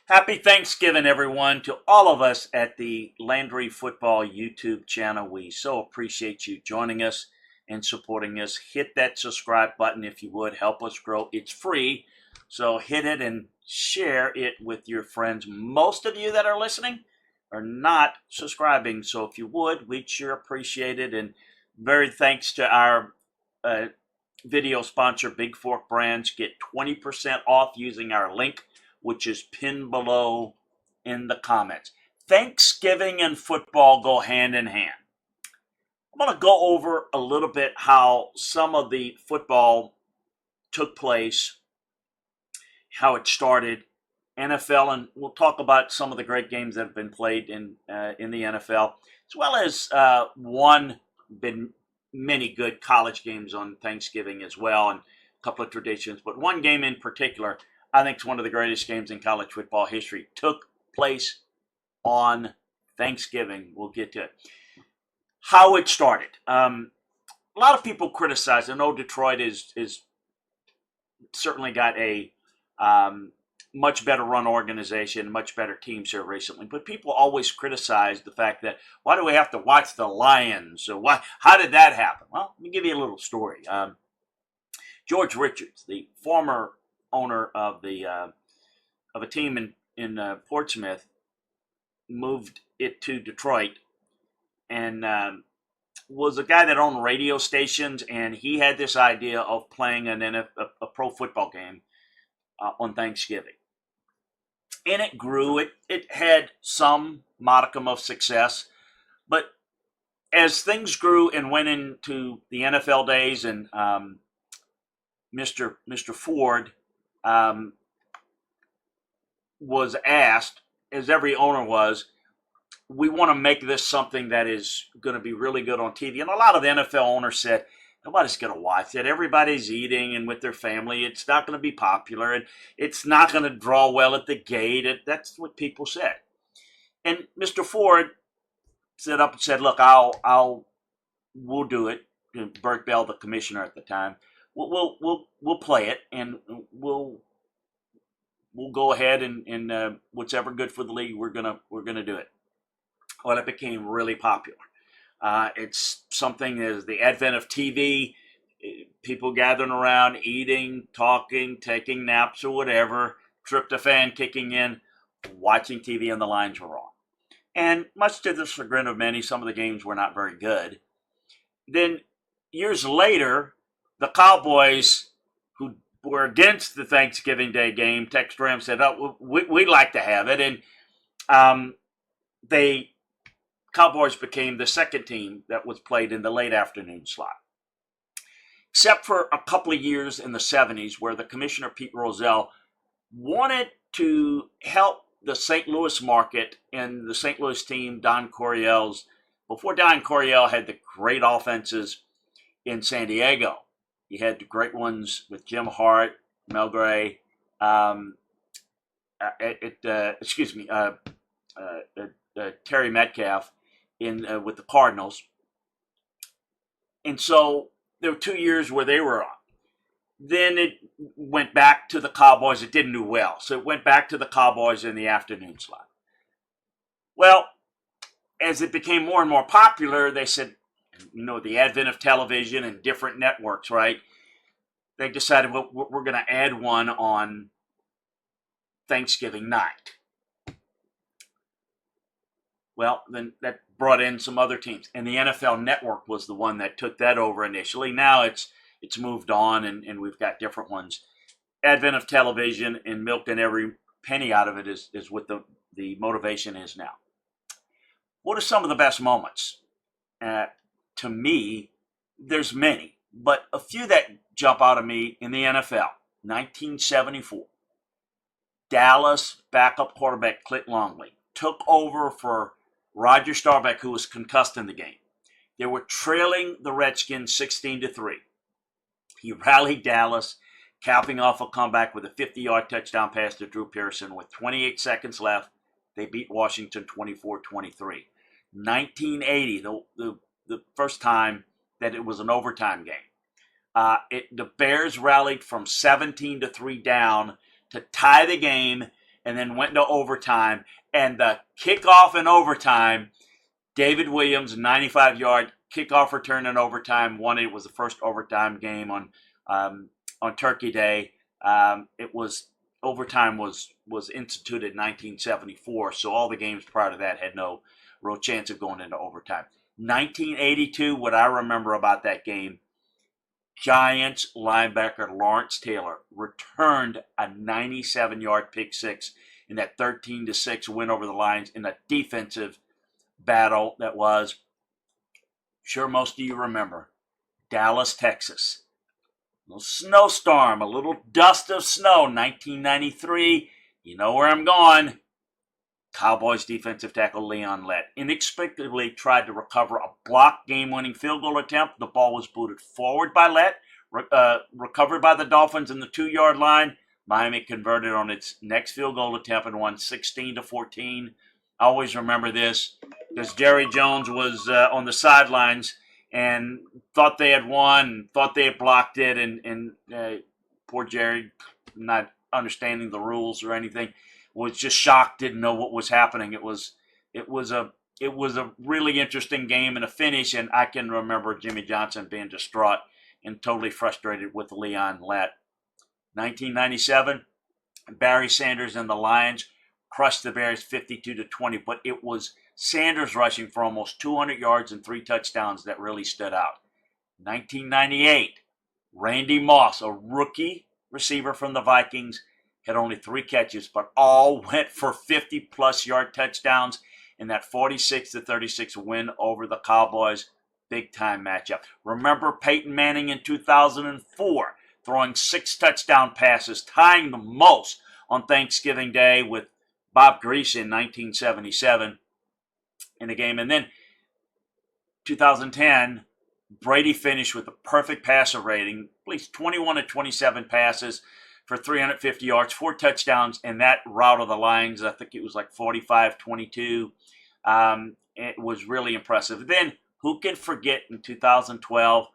Happy Thanksgiving, everyone, to all of us at the Landry Football YouTube channel. We so appreciate you joining us and supporting us. Hit that subscribe button if you would. Help us grow. It's free, so hit it and share it with your friends. Most of you that are listening are not subscribing, so if you would, we'd sure appreciate it. And very thanks to our video sponsor, Big Fork Brands. Get 20% off using our link, which is pinned below in the comments. Thanksgiving and football go hand in hand. I'm going to go over a little bit how some of the football took place, how it started, NFL, and we'll talk about some of the great games that have been played in the NFL, as well as many good college games on Thanksgiving as well, and a couple of traditions. But one game in particular, I think it's one of the greatest games in college football history, took place on Thanksgiving. We'll get to it. How it started. A lot of people criticize. I know Detroit is certainly got a much better run organization, much better teams here recently. But people always criticize the fact that, why do we have to watch the Lions? Or how did that happen? Well, let me give you a little story. George Richards, the former owner of a team in Portsmouth, moved it to Detroit, and was a guy that owned radio stations, and he had this idea of playing a pro football game on Thanksgiving. And it grew. It had some modicum of success, but as things grew and went into the NFL days, and Mr. Ford was asked, as every owner was, we want to make this something that is going to be really good on TV. And a lot of the NFL owners said, nobody's going to watch it. Everybody's eating and with their family. It's not going to be popular, and it's not going to draw well at the gate. That's what people said. And Mr. Ford stood up and said, look, we'll do it. Bert Bell, the commissioner at the time, we'll play it, and we'll go ahead and what's ever good for the league, we're gonna do it. Well, it became really popular. It's something as the advent of TV, people gathering around, eating, talking, taking naps or whatever, tryptophan kicking in, watching TV, and the lines were on. And much to the chagrin of many, some of the games were not very good. Then years later, the Cowboys, who were against the Thanksgiving Day game, texted around and said, oh, we'd like to have it. And Cowboys became the second team that was played in the late afternoon slot. Except for a couple of years in the 70s where the commissioner, Pete Rozelle, wanted to help the St. Louis market and the St. Louis team, Don Coryell's, before Don Coryell had the great offenses in San Diego. You had the great ones with Jim Hart, Mel Gray, Terry Metcalf with the Cardinals. And so there were 2 years where they were on. Then it went back to the Cowboys. It didn't do well. So it went back to the Cowboys in the afternoon slot. Well, as it became more and more popular, they said, the advent of television and different networks, right? They decided, well, we're going to add one on Thanksgiving night. Well, then that brought in some other teams. And the NFL Network was the one that took that over initially. Now it's moved on, and we've got different ones. Advent of television and milking every penny out of it is what the motivation is now. What are some of the best moments? To me, there's many, but a few that jump out of me in the NFL. 1974, Dallas backup quarterback Clint Longley took over for Roger Staubach, who was concussed in the game. They were trailing the Redskins 16-3. He rallied Dallas, capping off a comeback with a 50-yard touchdown pass to Drew Pearson with 28 seconds left. They beat Washington 24-23. 1980, the first time that it was an overtime game. The Bears rallied from 17-3 down to tie the game and then went into overtime. And the kickoff in overtime, David Williams, 95-yard kickoff return in overtime, won it. It was the first overtime game on Turkey Day. Overtime was instituted in 1974, so all the games prior to that had no real chance of going into overtime. 1982, what I remember about that game, Giants linebacker Lawrence Taylor returned a 97-yard pick six in that 13-6 win over the Lions in a defensive battle that was, sure most of you remember, Dallas, Texas. A little snowstorm, a little dust of snow, 1993. You know where I'm going. Cowboys defensive tackle Leon Lett inexplicably tried to recover a blocked game-winning field goal attempt. The ball was booted forward by Lett, recovered by the Dolphins in the 2-yard line. Miami converted on its next field goal attempt and won 16-14. I always remember this because Jerry Jones was on the sidelines and thought they had won, thought they had blocked it, and poor Jerry, not understanding the rules or anything, was just shocked, didn't know what was happening. It was a really interesting game and a finish, and I can remember Jimmy Johnson being distraught and totally frustrated with Leon Lett. 1997, Barry Sanders and the Lions crushed the Bears 52-20, but it was Sanders rushing for almost 200 yards and 3 touchdowns that really stood out. 1998, Randy Moss, a rookie receiver from the Vikings, had only 3 catches, but all went for 50-plus yard touchdowns in that 46-36 win over the Cowboys. Big-time matchup. Remember Peyton Manning in 2004 throwing 6 touchdown passes, tying the most on Thanksgiving Day with Bob Grease in 1977 in the game. And then 2010, Brady finished with a perfect passer rating, at least 21-27 passes for 350 yards, 4 touchdowns, and that rout of the Lions, I think it was like 45-22. It was really impressive. Then, who can forget in 2012,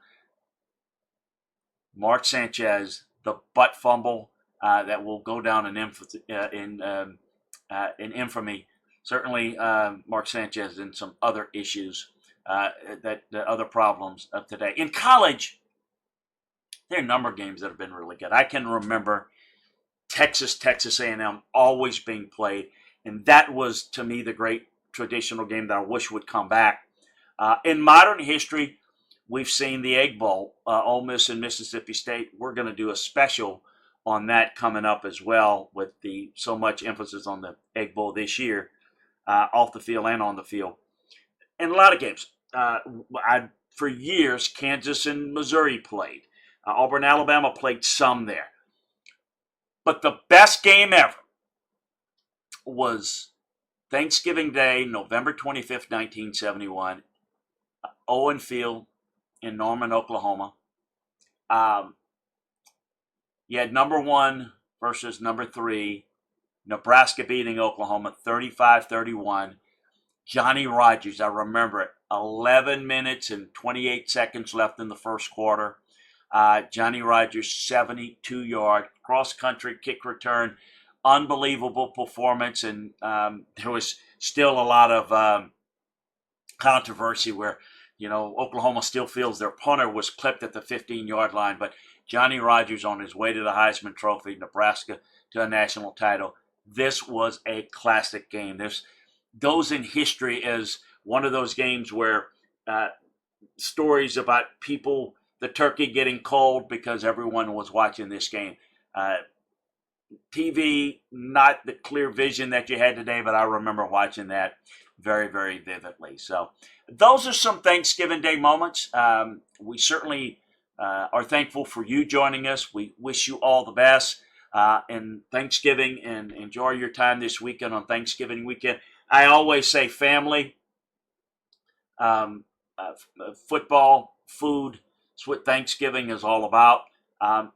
Mark Sanchez, the butt fumble that will go down in infamy. Certainly, Mark Sanchez and some other issues, the other problems of today. In college, there are a number of games that have been really good. I can remember Texas A&M always being played, and that was, to me, the great traditional game that I wish would come back. In modern history, we've seen the Egg Bowl, Ole Miss and Mississippi State. We're going to do a special on that coming up as well, with so much emphasis on the Egg Bowl this year, off the field and on the field. And a lot of games. For years, Kansas and Missouri played. Auburn, Alabama played some there. But the best game ever was Thanksgiving Day, November 25th, 1971, Owen Field in Norman, Oklahoma. You had number 1 versus number 3, Nebraska beating Oklahoma 35-31. Johnny Rodgers, I remember it, 11 minutes and 28 seconds left in the first quarter. Johnny Rodgers, 72-yard cross-country kick return. Unbelievable performance, and there was still a lot of controversy where, Oklahoma still feels their punter was clipped at the 15-yard line, but Johnny Rodgers on his way to the Heisman Trophy, Nebraska to a national title. This was a classic game. This goes in history as one of those games where stories about people, the turkey getting cold because everyone was watching this game. TV, not the clear vision that you had today, but I remember watching that very, very vividly. So those are some Thanksgiving Day moments. We certainly are thankful for you joining us. We wish you all the best in Thanksgiving, and enjoy your time this weekend on Thanksgiving weekend. I always say family, football, food. It's what Thanksgiving is all about.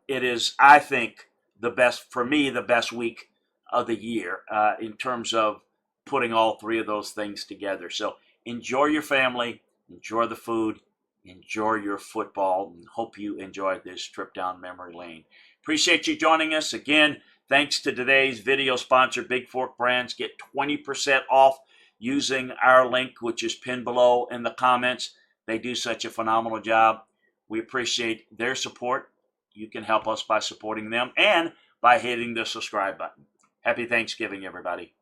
It is, I think, the best week of the year in terms of putting all 3 of those things together. So enjoy your family, enjoy the food, enjoy your football, and hope you enjoyed this trip down memory lane. Appreciate you joining us. Again, Thanks to today's video sponsor, Big Fork Brands. Get 20% off using our link, which is pinned below in the comments. They do such a phenomenal job. We appreciate their support. You can help us by supporting them and by hitting the subscribe button. Happy Thanksgiving, everybody.